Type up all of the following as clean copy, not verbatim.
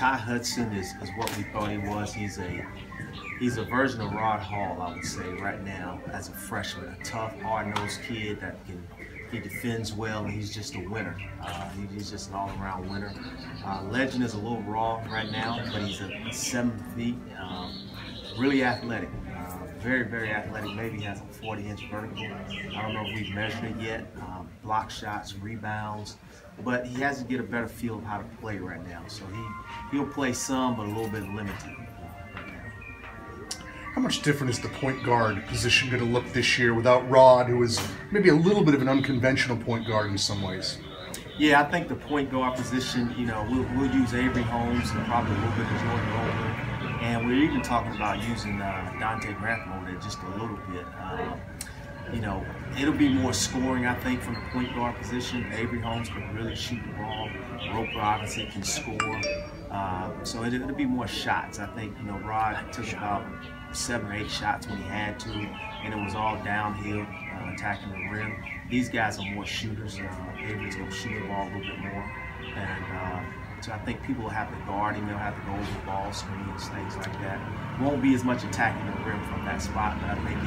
Ty Hudson is what we thought he was. He's a version of Rod Hall, I would say, right now as a freshman. A tough, hard-nosed kid he defends well, and he's just a winner. He's just an all-around winner. Legend is a little raw right now, but he's 7 feet, really athletic. Very, very athletic. Maybe he has a 40-inch vertical. I don't know if we've measured it yet. Block shots, rebounds, but he has to get a better feel of how to play right now. So he'll play some, but a little bit limited. How much different is the point guard position going to look this year without Rod, who is maybe a little bit of an unconventional point guard in some ways? Yeah, I think the point guard position, we'll use Avery Holmes and probably a little bit of Jordan Roller. And we're even talking about using Dante Grantham over there just a little bit. It'll be more scoring, I think, from the point guard position. Avery Holmes can really shoot the ball. Roper obviously can score. So it'll be more shots. I think, Rod took about 7 or 8 shots when he had to, and it was all downhill, attacking the rim. These guys are more shooters. Avery's going to shoot the ball a little bit more. And so I think people will have to guard him. They'll have to go over the ball screens, things like that. Won't be as much attacking the rim from that spot, but I think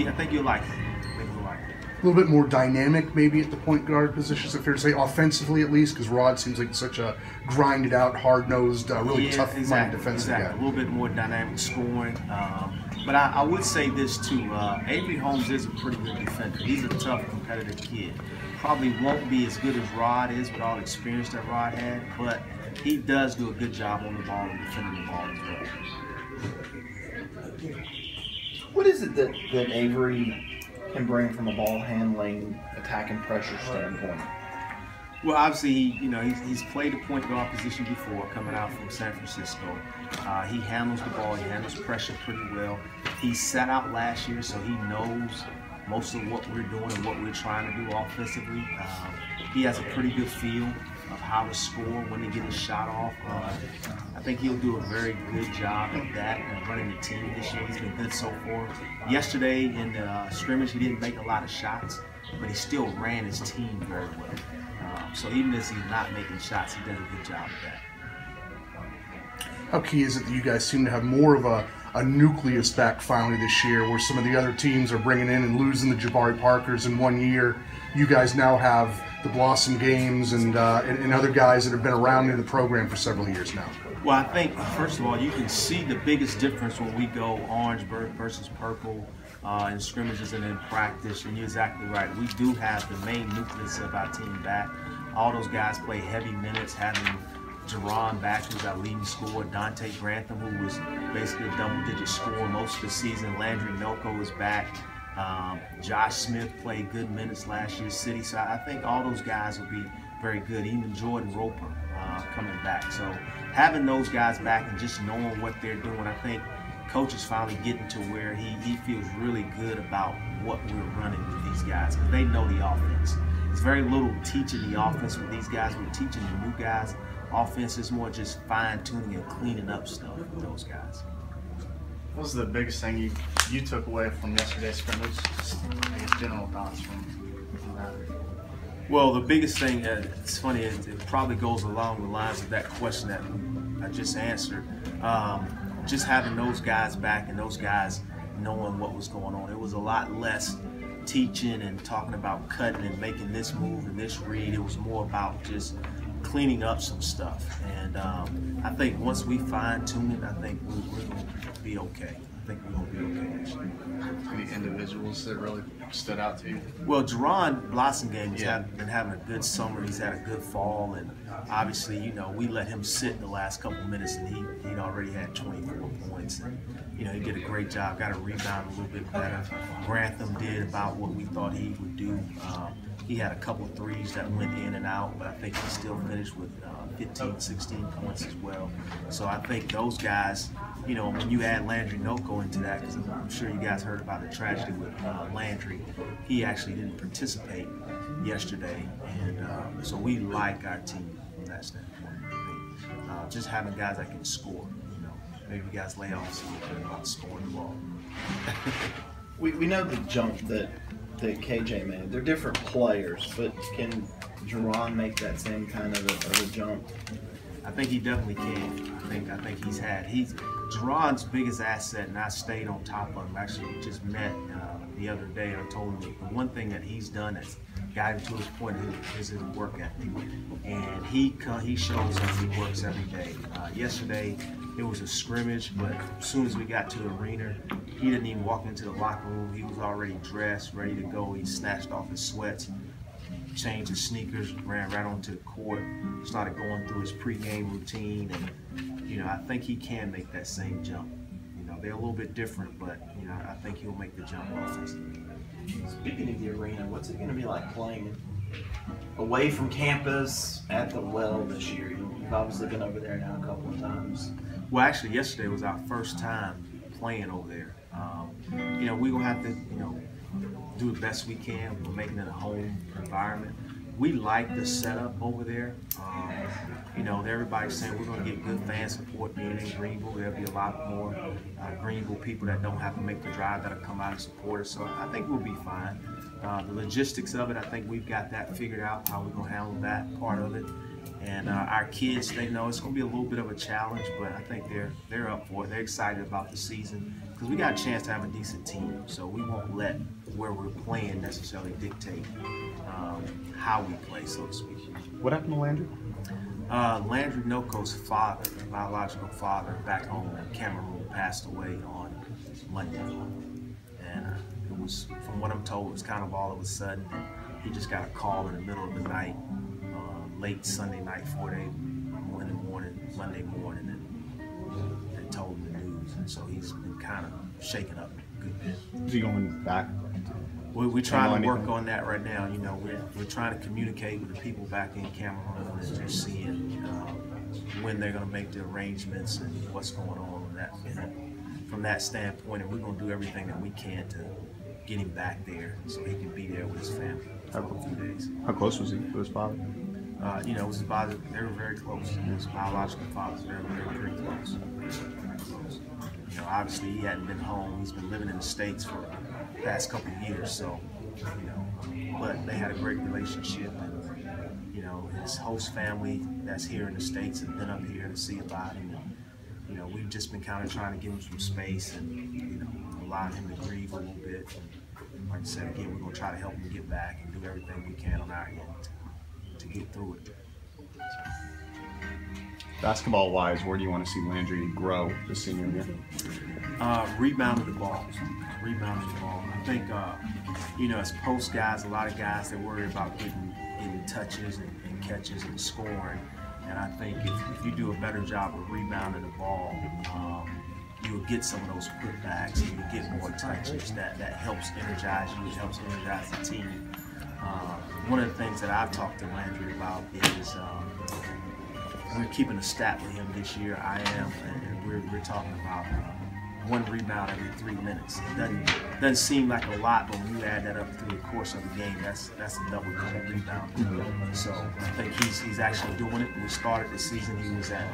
I think you'll like it. A little bit more dynamic maybe at the point guard position, is it fair to say, offensively at least, because Rod seems like such a grinded out, hard-nosed, really tough-minded defensive guy. A little bit more dynamic scoring. But I would say this too, Avery Holmes is a pretty good defender. He's a tough, competitive kid. Probably won't be as good as Rod is with all the experience that Rod had, but he does do a good job on the ball and defending the ball as well. What is it that Avery can bring from a ball handling, attack and pressure standpoint? Well, obviously, he's played the point guard position before, coming out from San Francisco. He handles the ball, he handles pressure pretty well. He sat out last year, so he knows most of what we're doing and what we're trying to do offensively. He has a pretty good feel of how to score, when to get his shot off. I think he'll do a very good job at that and running the team this year. He's been good so far. Yesterday in the scrimmage, he didn't make a lot of shots, but he still ran his team very well. So even as he's not making shots, he does a good job of that. How key is it that you guys seem to have more of a nucleus back finally this year, where some of the other teams are bringing in and losing the Jabari Parkers in 1 year? You guys now have the Blossom Games and other guys that have been around in the program for several years now. Well, I think, first of all, you can see the biggest difference when we go orange versus purple in scrimmages and in practice, and you're exactly right. We do have the main nucleus of our team back. All those guys play heavy minutes, having Jerron back, who's our leading scorer, Dante Grantham, who was basically a double-digit scorer most of the season. Landry Noko is back. Josh Smith played good minutes last year, City. So I think all those guys will be very good. Even Jordan Roper coming back. So having those guys back and just knowing what they're doing, I think coach is finally getting to where he feels really good about what we're running with these guys, because they know the offense. It's very little teaching the offense with these guys. We're teaching the new guys. Offense is more just fine-tuning and cleaning up stuff with those guys. What was the biggest thing you took away from yesterday's scrimmage? I guess general thoughts from that. Well, the biggest thing, it's funny, it probably goes along the lines of that question that I just answered. Just having those guys back and those guys knowing what was going on. It was a lot less teaching and talking about cutting and making this move and this read. It was more about just cleaning up some stuff. And I think once we fine-tune it, I think we're going to be okay. I think we're going to be okay this year. Any individuals that really stood out to you? Well, Jerron Blossomgame has been having a good summer. He's had a good fall, and obviously, we let him sit the last couple minutes, and he'd already had 24 points. And, he did a great job, got a rebound a little bit better. Grantham did about what we thought he would do. He had a couple of threes that went in and out, but I think he still finished with 15, 16 points as well. So I think those guys, when you add Landry Noko into that, because I'm sure you guys heard about the tragedy with Landry, he actually didn't participate yesterday. And so we like our team from that standpoint. Just having guys that can score, maybe guys lay off a little bit about scoring the ball. we know the jump that KJ made. They're different players, but can Jerron make that same kind of a jump? I think he definitely can. I think he's Jerron's biggest asset, and I stayed on top of him. Actually, we just met the other day. I told him the one thing that he's done that's got him to his point is his work ethic, and he shows up. He works every day. Yesterday, it was a scrimmage, but as soon as we got to the arena, he didn't even walk into the locker room. He was already dressed, ready to go. He snatched off his sweats, changed his sneakers, ran right onto the court, started going through his pregame routine, and I think he can make that same jump. They're a little bit different, but I think he'll make the jump offensively. Speaking of the arena, what's it going to be like playing away from campus at the Well this year? You've obviously been over there now a couple of times. Well, actually, yesterday was our first time playing over there. We're going to have to, do the best we can. We're making it a home environment. We like the setup over there. Everybody's saying we're going to get good fan support being in Greenville. There'll be a lot more Greenville people that don't have to make the drive that'll come out and support us. So I think we'll be fine. The logistics of it, I think we've got that figured out, how we're going to handle that part of it. And our kids, they know it's going to be a little bit of a challenge, but I think they're up for it. They're excited about the season because we got a chance to have a decent team. So we won't let where we're playing necessarily dictate how we play, so to speak. What happened to Landry? Landry Noko's father, biological father, back home in Cameroon, passed away on Monday. And it was, from what I'm told, it was kind of all of a sudden. He just got a call in the middle of the night, late Sunday night, Monday morning, and they told him the news. And so he's been kind of shaken up a good bit. Is he going back? We're trying to work on that right now. We're trying to communicate with the people back in Cameroon and just seeing when they're going to make the arrangements and what's going on with that. And from that standpoint, and we're going to do everything that we can to get him back there so he can be there with his family for a few days. How close was he to his father? It was his father. They were very close. His biological fathers, they were pretty close. Obviously he hadn't been home. He's been living in the States for the past couple of years, so, but they had a great relationship, and, his host family that's here in the States has been up here to see about him, and, we've just been kind of trying to give him some space and, allow him to grieve a little bit. And like I said, again, we're going to try to help him get back and do everything we can on our end to get through it. Basketball-wise, where do you want to see Landry grow this senior year? Rebounding the ball. I think, as post guys, a lot of guys, they worry about getting touches and catches and scoring. And I think if you do a better job of rebounding the ball, you'll get some of those putbacks and you'll get more touches. That helps energize you. It helps energize the team. One of the things that I've talked to Landry about is we're keeping a stat with him this year. I am, and we're talking about 1 rebound every 3 minutes. It doesn't seem like a lot, but when you add that up through the course of the game, that's a double-digit rebound. Mm-hmm. So I think he's actually doing it. We started the season, he was at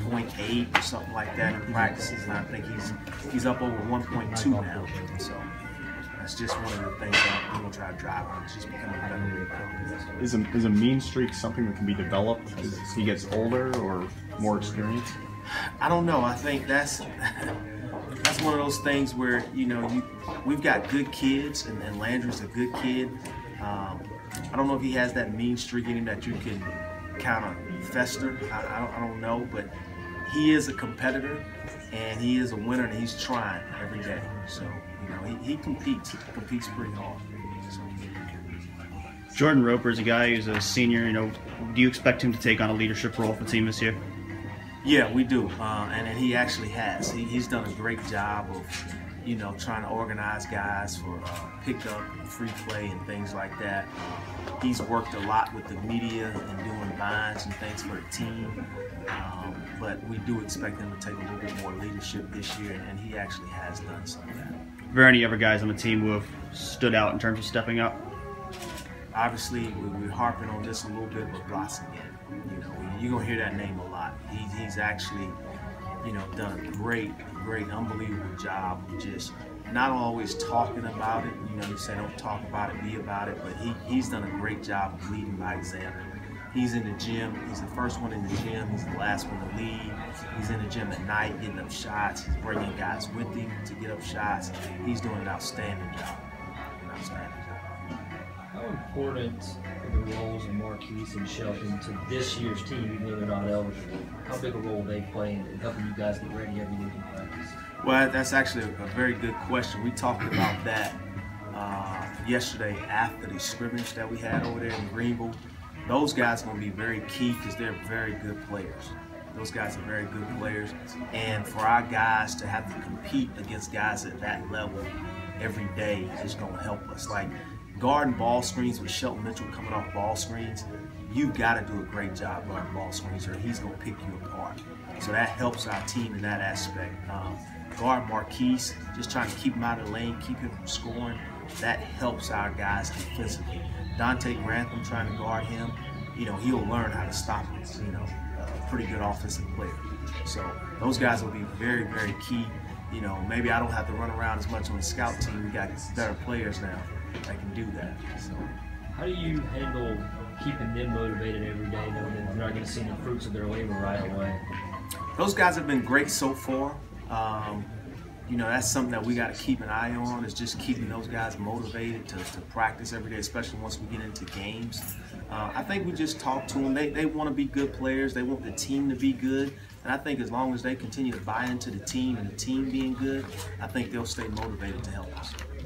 0.8 or something like that in practices, and I think he's up over 1.2 now. So that's just one of the things that we're going to try to drive on. It's just becoming a better rebounder. Is a mean streak something that can be developed as he gets older or more experienced? I don't know. I think that's one of those things where, we've got good kids, and Landry's a good kid. I don't know if he has that mean streak in him that you can kind of fester. I don't know, but he is a competitor, and he is a winner, and he's trying every day. So, he competes pretty hard. So. Jordan Roper is a guy who's a senior. Do you expect him to take on a leadership role for the team this year? Yeah, we do, and he actually has. He's done a great job of, trying to organize guys for pickup, free play, and things like that. He's worked a lot with the media and doing binds and things for the team, but we do expect him to take a little bit more leadership this year, and he actually has done some of that. Are there any other guys on the team who have stood out in terms of stepping up? Obviously, we're harping on this a little bit, but Blossom again. You're going to hear that name a lot. He's actually, done a great, unbelievable job of just not always talking about it. You say don't talk about it, be about it. But he's done a great job of leading by example. He's in the gym. He's the first one in the gym. He's the last one to leave. He's in the gym at night getting up shots. He's bringing guys with him to get up shots. He's doing an outstanding job. How important are the roles of Marquise and Shelton to this year's team, even though they're not eligible? How big a role they play in helping you guys get ready every week in practice? Well, that's actually a very good question. We talked about that yesterday after the scrimmage that we had over there in Greenville. Those guys are going to be very key because they're very good players. Those guys are very good players. And for our guys to have to compete against guys at that level every day is going to help us. Like guarding ball screens with Shelton Mitchell coming off ball screens, you've got to do a great job guarding ball screens or he's going to pick you apart. So that helps our team in that aspect. Guard Marquise, just trying to keep him out of the lane, keep him from scoring, that helps our guys defensively. Dante Grantham trying to guard him, he'll learn how to stop him. A pretty good offensive player. So those guys will be very, very key. Maybe I don't have to run around as much on the scout team. We got better players now that can do that. So, how do you handle keeping them motivated every day, knowing that they're not going to see the fruits of their labor right away? Those guys have been great so far. That's something that we got to keep an eye on, is just keeping those guys motivated to practice every day, especially once we get into games. I think we just talk to them. They want to be good players. They want the team to be good. And I think as long as they continue to buy into the team and the team being good, I think they'll stay motivated to help us.